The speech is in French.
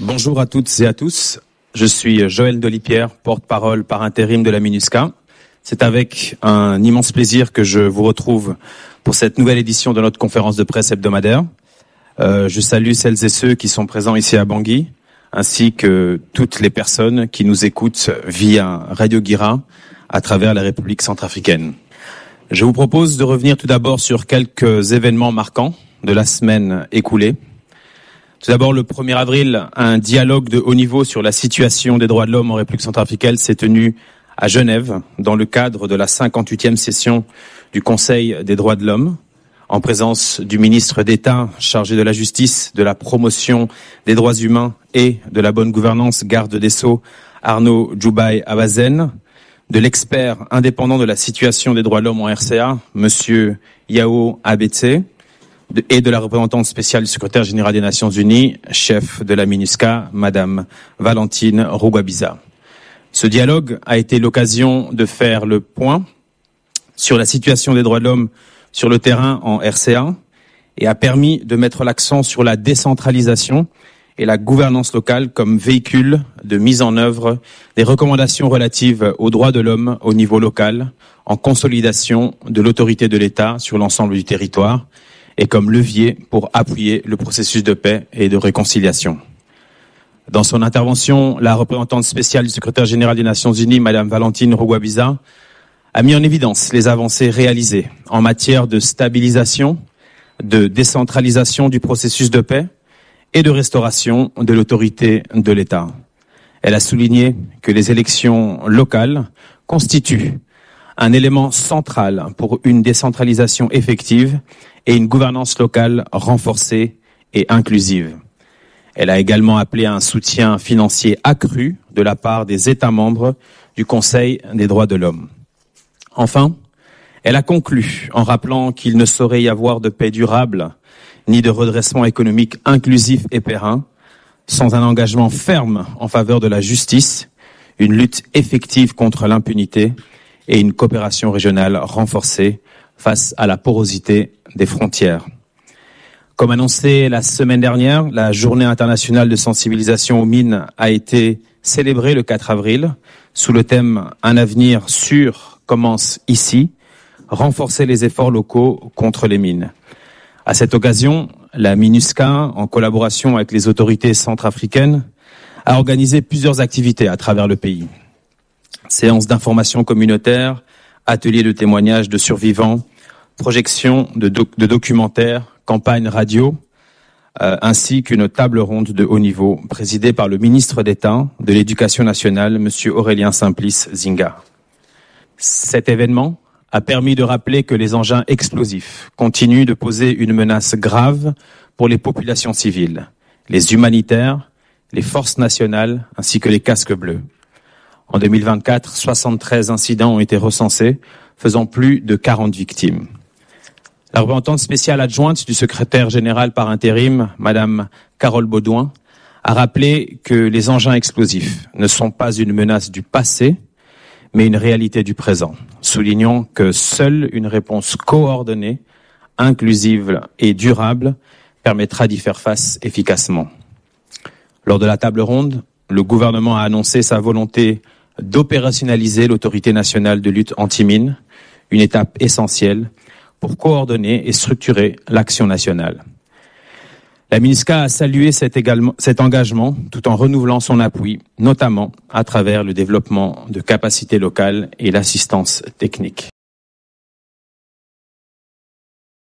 Bonjour à toutes et à tous. Je suis Joël Dolipierre, porte-parole par intérim de la MINUSCA. C'est avec un immense plaisir que je vous retrouve pour cette nouvelle édition de notre conférence de presse hebdomadaire. Je salue celles et ceux qui sont présents ici à Bangui, ainsi que toutes les personnes qui nous écoutent via Radio Guira à travers la République centrafricaine. Je vous propose de revenir tout d'abord sur quelques événements marquants de la semaine écoulée. Tout d'abord, le 1er avril, un dialogue de haut niveau sur la situation des droits de l'homme en République centrafricaine s'est tenu à Genève, dans le cadre de la 58e session du Conseil des droits de l'homme, en présence du ministre d'État chargé de la justice, de la promotion des droits humains et de la bonne gouvernance, garde des Sceaux, Arnaud Djoubaï Abazen, de l'expert indépendant de la situation des droits de l'homme en RCA, monsieur Yao Abetse, et de la représentante spéciale du secrétaire général des Nations Unies, chef de la MINUSCA, madame Valentine Rugwabiza. Ce dialogue a été l'occasion de faire le point sur la situation des droits de l'homme sur le terrain en RCA et a permis de mettre l'accent sur la décentralisation et la gouvernance locale comme véhicule de mise en œuvre des recommandations relatives aux droits de l'homme au niveau local, en consolidation de l'autorité de l'État sur l'ensemble du territoire et comme levier pour appuyer le processus de paix et de réconciliation. Dans son intervention, la représentante spéciale du secrétaire général des Nations Unies, madame Valentine Rugwabiza, a mis en évidence les avancées réalisées en matière de stabilisation, de décentralisation du processus de paix et de restauration de l'autorité de l'État. Elle a souligné que les élections locales constituent un élément central pour une décentralisation effective et une gouvernance locale renforcée et inclusive. Elle a également appelé à un soutien financier accru de la part des États membres du Conseil des droits de l'homme. Enfin, elle a conclu en rappelant qu'il ne saurait y avoir de paix durable ni de redressement économique inclusif et périn sans un engagement ferme en faveur de la justice, une lutte effective contre l'impunité et une coopération régionale renforcée face à la porosité des frontières. Comme annoncé la semaine dernière, la Journée internationale de sensibilisation aux mines a été célébrée le 4 avril sous le thème « Un avenir sûr commence ici », renforcer les efforts locaux contre les mines. À cette occasion, la MINUSCA, en collaboration avec les autorités centrafricaines, a organisé plusieurs activités à travers le pays. Séances d'information communautaire, ateliers de témoignages de survivants, projections de documentaires, campagnes radio, ainsi qu'une table ronde de haut niveau présidée par le ministre d'État de l'Éducation nationale, monsieur Aurélien Simplice Zinga. Cet événement a permis de rappeler que les engins explosifs continuent de poser une menace grave pour les populations civiles, les humanitaires, les forces nationales ainsi que les casques bleus. En 2024, 73 incidents ont été recensés, faisant plus de 40 victimes. La représentante spéciale adjointe du secrétaire général par intérim, madame Carole Baudouin, a rappelé que les engins explosifs ne sont pas une menace du passé, mais une réalité du présent, soulignant que seule une réponse coordonnée, inclusive et durable permettra d'y faire face efficacement. Lors de la table ronde, le gouvernement a annoncé sa volonté d'opérationnaliser l'autorité nationale de lutte anti-mines, une étape essentielle pour coordonner et structurer l'action nationale. La MINUSCA a salué cet engagement tout en renouvelant son appui, notamment à travers le développement de capacités locales et l'assistance technique.